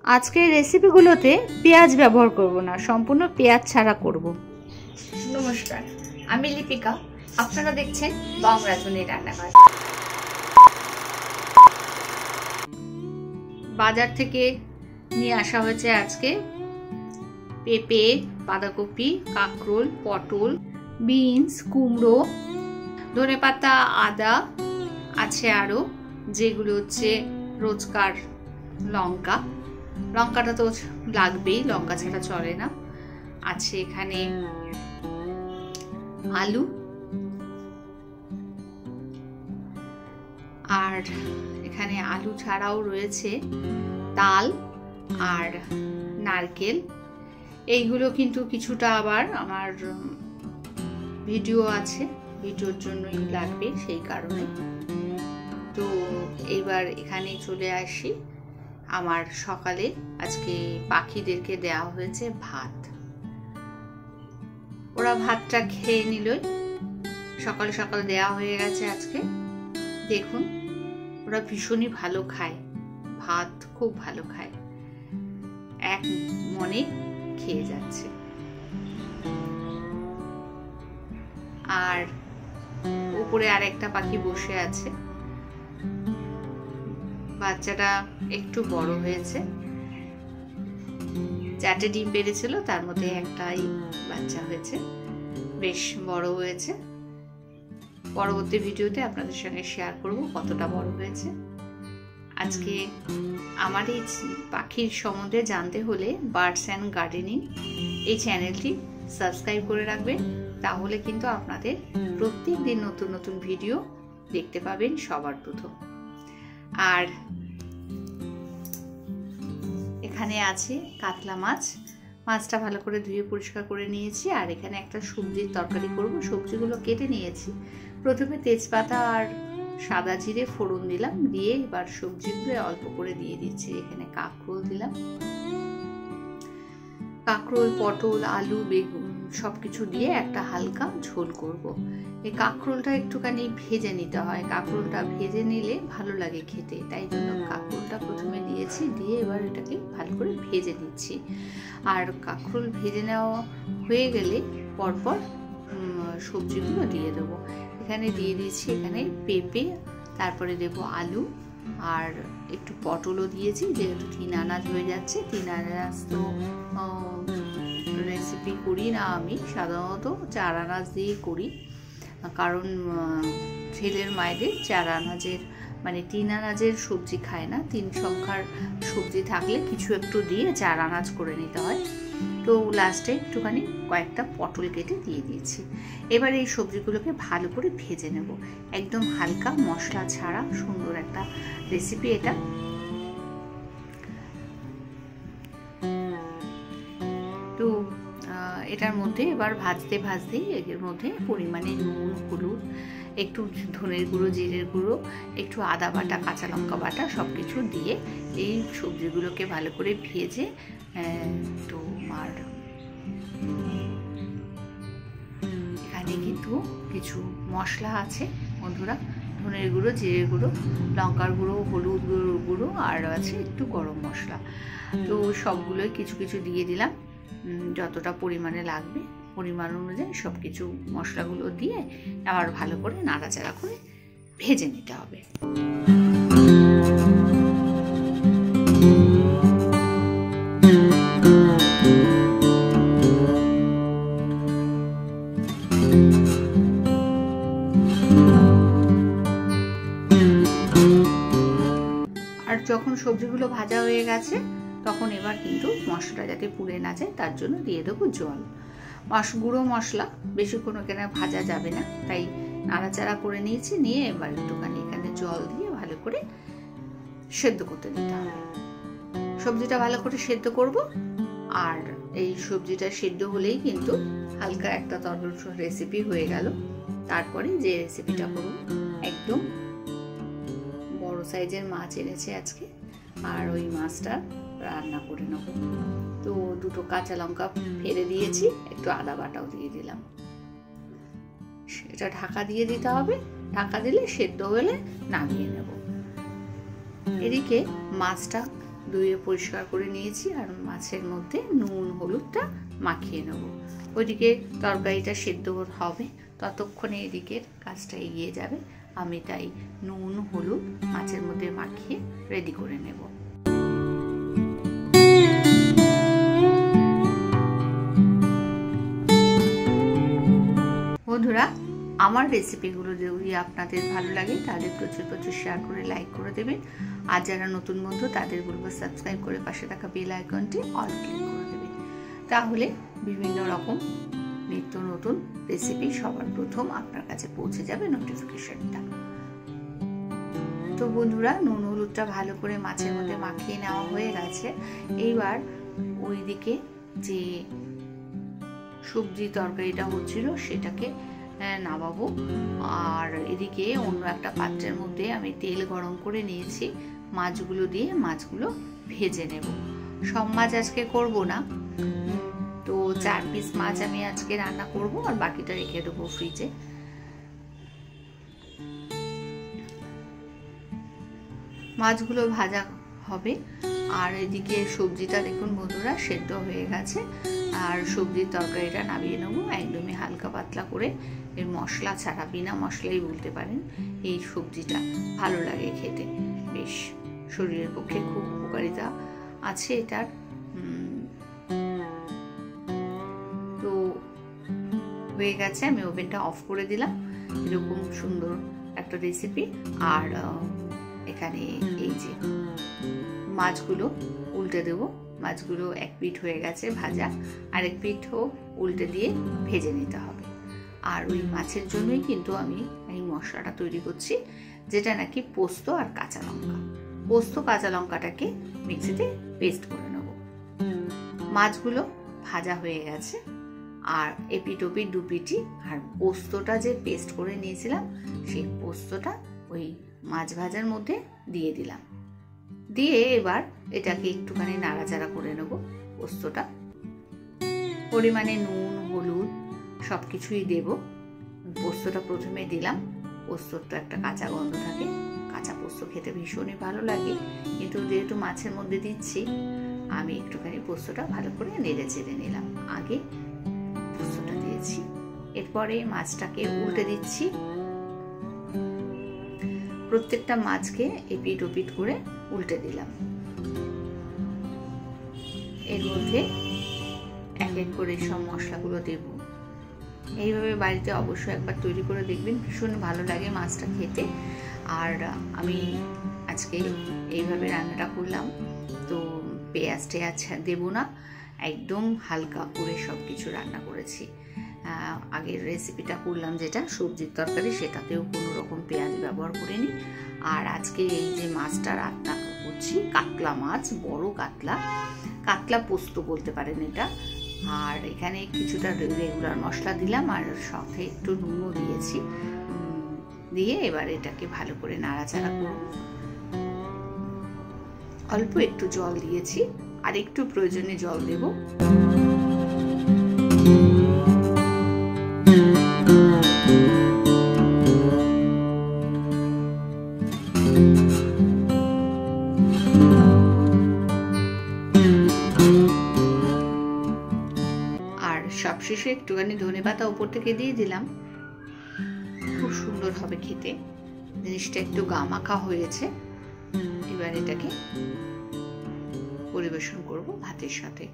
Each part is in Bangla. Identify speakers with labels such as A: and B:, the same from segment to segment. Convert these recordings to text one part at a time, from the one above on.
A: আজকের রেসিপিগুলোতে পেঁয়াজ ব্যবহার করব না, সম্পূর্ণ পেঁয়াজ ছাড়া করব।
B: নমস্কার, আমি লিপিকা, আপনারা দেখছেন বং রাঁধুনি রান্নাঘর।
A: বাজার থেকে নিয়ে আসা হয়েছে আজকে পেঁপে, বাঁধাকপি, কাঁকরোল, পটল, বিনস, কুমড়ো, ধনেপাতা, আদা আছে, আরও যেগুলো হচ্ছে রোজকার লঙ্কা। লঙ্কাটা তো লাগবেই, লঙ্কা ছাড়া চলে না। আছে এখানে আলু, আর এখানে আলু ছাড়াও রয়েছে তাল আর নারকেল। এইগুলো কিন্তু কিছুটা আবার আমার ভিডিও আছে, ভিডিওর জন্যই লাগবে, সেই কারণে। তো এইবার এখানে চলে আসি। আমার সকালে আজকে পাখিদেরকে দেওয়া হয়েছে ভাত। ওরা ভাতটা খেয়ে নিলই, সকাল সকাল দেওয়া হয়ে গেছে আজকে। দেখুন, ওরা ভীষণই ভালো খায়, ভাত খুব ভালো খায়, এক মনে খেয়ে যাচ্ছে। আর উপরে আর একটা পাখি বসে আছে। বাচ্চাটা একটু বড় হয়েছে, 4টে ডিম পেড়েছিল, তার মধ্যে একটাই বাচ্চা হয়েছে, বেশ বড় হয়েছে। পরবর্তী ভিডিওতে আপনাদের সঙ্গে শেয়ার করব কতটা বড় হয়েছে। আজকে আমার এই পাখির সম্বন্ধে জানতে হলে বার্ডস অ্যান্ড গার্ডেনিং এই চ্যানেলটি সাবস্ক্রাইব করে রাখবেন, তাহলে কিন্তু আপনাদের প্রত্যেক দিন নতুন নতুন ভিডিও দেখতে পাবেন সবার প্রথম। আর এখানে আছে কাতলা মাছ, মাছটা ভালো করে ধুয়ে পরিষ্কার করে নিয়েছি। আর এখানে একটা সবজির তরকারি করব, সবজিগুলো কেটে নিয়েছি। প্রথমে তেজপাতা আর সাদা জিরে ফোড়ন দিলাম, দিয়ে এবার সবজিগুলো অল্প করে দিয়ে দিচ্ছি। এখানে কাঁকরোল দিলাম, কাঁকরোল, পটল, আলু, বেগুন সবকিছু দিয়ে একটা হালকা ঝোল করব। এই কাঁকরোলটা একটুখানি ভেজে নিতে হয়, কাঁকরোলটা ভেজে নিলে ভালো লাগে খেতে, তাই জন্য কাঁকরোলটা প্রথমে দিয়েছি, দিয়ে এবার এটাকে ভালো করে ভেজে নিচ্ছি। আর কাঁকরোল ভেজে নেওয়া হয়ে গেলে পরপর সবজিগুলো দিয়ে দেবো। এখানে দিয়ে দিচ্ছি এখানে পেঁপে, তারপরে দেবো আলু, আর একটু পটলও দিয়েছি, যেহেতু 3 আনাজ হয়ে যাচ্ছে। 3 আনাজ তো রেসিপি করি না আমি, সাধারণত 4 আনাজ দিয়েই করি, কারণ ছেলের মায়েদের 4 আনাজের মানে 3 আনাজের সবজি খায় না। 3 সংখ্যার সবজি থাকলে কিছু একটু দিয়ে 4 আনাজ করে নিতে হয়। তো লাস্টে একটুখানি কয়েকটা পটল কেটে দিয়ে দিয়েছি। এবার এই সবজিগুলোকে ভালো করে ভেজে নেব, একদম হালকা, মশলা ছাড়া সুন্দর একটা রেসিপি এটা। তো এটার মধ্যে এবার ভাজতে ভাজতেই এর মধ্যে পরিমাণে নুন, হলুদ, একটু ধনের গুঁড়ো, জিরের গুঁড়ো, একটু আদা বাটা, কাঁচা লঙ্কা বাটা সব কিছু দিয়ে এই সবজিগুলোকে ভালো করে ভেজে তো আর এখানে কিন্তু কিছু মশলা আছে বন্ধুরা, ধনের গুঁড়ো, জিরের গুঁড়ো, লঙ্কার গুঁড়ো, হলুদ গুঁড়ো, আর আছে একটু গরম মশলা। তো সবগুলোই কিছু কিছু দিয়ে দিলাম, যতটা পরিমাণে লাগবে পরিমাণ অনুযায়ী সব কিছু মশলাগুলো দিয়ে আবার ভালো করে নাড়াচাড়া করে ভেজে নিতে হবে। আর যখন সবজিগুলো ভাজা হয়ে গেছে তখন এবার কিন্তু মশলাটা যাতে পুড়ে না যায় তার জন্য দিয়ে দেবো জল। গুঁড়ো মশলা বেশিক্ষণ এখানে ভাজা যাবে না, তাই নাড়াচাড়া করে নিয়েছি, নিয়ে এবার একটুখানি এখানে জল দিয়ে ভালো করে সেদ্ধ করতে দিতে হবে। সবজিটা ভালো করে সেদ্ধ করব। আর এই সবজিটা সেদ্ধ হলেই কিন্তু হালকা একটা তরল রেসিপি হয়ে গেল। তারপরে যে রেসিপিটা করব, একদম বড় সাইজের মাছ এনেছে আজকে, আর ওই মাছটা রান্না করে নেব। তো 2টো কাঁচা লঙ্কা ফেলে দিয়েছি, একটু আদা বাটাও দিয়ে দিলাম। এটা ঢাকা দিয়ে দিতে হবে, ঢাকা দিলে সেদ্ধ হলে নামিয়ে নেব। এদিকে মাছটা ধুয়ে পরিষ্কার করে নিয়েছি আর মাছের মধ্যে নুন হলুদটা মাখিয়ে নেব। ওইদিকে তরকারিটা সেদ্ধ হবে, ততক্ষণে এদিকের কাজটা এগিয়ে যাবে। আমি তাই নুন হলুদ মাছের মধ্যে মাখিয়ে রেডি করে নেব। বন্ধুরা, আমার রেসিপিগুলো যদি আপনাদের ভালো লাগে তাহলে প্রচুর প্রচুর শেয়ার করে লাইক করে দেবেন। আর যারা নতুন বন্ধু তাদের বলবো সাবস্ক্রাইব করে পাশে থাকা বেল আইকনটি অল ক্লিক করে দেবেন, তাহলে বিভিন্ন রকম নিত্য নতুন রেসিপি সবার প্রথম আপনার কাছে পৌঁছে যাবে নোটিফিকেশনটা। তো বন্ধুরা, নুন হলুদটা ভালো করে মাছের মধ্যে মাখিয়ে নেওয়া হয়ে গেছে। এইবার ওইদিকে যে সবজি তরকারিটা হচ্ছিল সেটাকে নামাবো। আর এদিকে অন্য একটা পাত্রের মধ্যে আমি তেল গরম করে নিয়েছি, মাছগুলো দিয়ে মাছগুলো ভেজে নেব। সব মাছ আজকে করব না, তো 4 পিস মাছ আমি আজকে রান্না করব আর বাকিটা রেখে দেবো ফ্রিজে। মাছগুলো ভাজা হবে আর এদিকে সবজিটা দেখুন বন্ধুরা সেদ্ধ হয়ে গেছে। আর সবজির তরকারিটা নামিয়ে নেবো একদমই হালকা পাতলা করে, এর মশলা ছাড়া, বিনা মশলাই বলতে পারেন। এই সবজিটা ভালো লাগে খেতে, বেশ শরীরের পক্ষে খুব উপকারিতা আছে এটার। তো হয়ে গেছে, আমি ওভেনটা অফ করে দিলাম। এরকম সুন্দর একটা রেসিপি। আর এখানে এই যে মাছগুলো উল্টে দেবো। মাছগুলো এক পিঠ হয়ে গেছে ভাজা, আরেক পিঠও উল্টে দিয়ে ভেজে নিতে হবে। আর ওই মাছের জন্যই কিন্তু আমি এই মশলাটা তৈরি করছি, যেটা নাকি পোস্ত আর কাঁচা লঙ্কা। পোস্ত কাঁচা লঙ্কাটাকে মিক্সিতে পেস্ট করে নেব। মাছগুলো ভাজা হয়ে গেছে আর এপিট ওপিট দুপিটি। আর পোস্তটা যে পেস্ট করে নিয়েছিলাম সেই পোস্তটা ওই মাছ ভাজার মধ্যে দিয়ে দিলাম। দিয়ে এবার এটাকে একটুখানি নাড়াচাড়া করে নেব। পোস্তটা পরিমাণে নুন হলুদ সবকিছুই দেব। পোস্তটা প্রথমে দিলাম, পোস্তর তো একটা কাঁচা গন্ধ থাকে, কাঁচা পোস্ত খেতে ভীষণই ভালো লাগে, কিন্তু যেহেতু মাছের মধ্যে দিচ্ছি আমি একটুখানি পোস্তটা ভালো করে নেড়ে চেড়ে নিলাম। আগে পোস্তটা দিয়েছি, এরপরে মাছটাকে উল্টে দিচ্ছি। প্রত্যেকটা মাছকে এপিট ওপিট করে উল্টে দিলাম। এর মধ্যে এক এক করে সব মশলাগুলো দেব। এইভাবে বাড়িতে অবশ্যই একবার তৈরি করে দেখবেন, ভীষণ ভালো লাগে মাছটা খেতে। আর আমি আজকে এইভাবে রান্নাটা করলাম, তো পেঁয়াজ টেয়াজ দেবো না, একদম হালকা করে সব কিছু রান্না করেছি। আগের রেসিপিটা করলাম যেটা সবজির তরকারি, সেটাতেও কোনো রকম পেঁয়াজ ব্যবহার করিনি। আর আজকে এই যে মাছটা রান্না করছি, কাতলা মাছ, বড় কাতলা, কাতলা পোস্ত বলতে পারেন এটা। আর এখানে কিছুটা রেগুলার মশলা দিলাম আর সাথে একটু নুনও দিয়েছি। দিয়ে এবার এটাকে ভালো করে নাড়াচাড়া করব। অল্প একটু জল দিয়েছি, আর একটু প্রয়োজনে জল দেব। সবশেষে একটুখানি ধনেপাতা উপর থেকে দিয়ে দিলাম, খুব সুন্দর হবে খেতে। জিনিসটা একটু গামাখা হয়েছে। এবার এটাকে পরিবেশন করব ভাতের সাথে।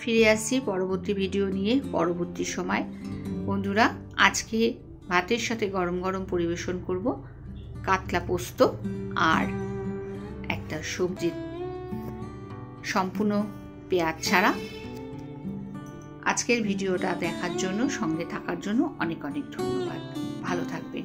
A: ফিরে আসছি পরবর্তী ভিডিও নিয়ে পরবর্তী সময়। বন্ধুরা, আজকে ভাতের সাথে গরম গরম পরিবেশন করব কাতলা পোস্ত আর একটা সবজি, সম্পূর্ণ পেঁয়াজ ছাড়া। আজকের ভিডিওটা দেখার জন্য, সঙ্গে থাকার জন্য অনেক অনেক ধন্যবাদ। ভালো থাকবেন।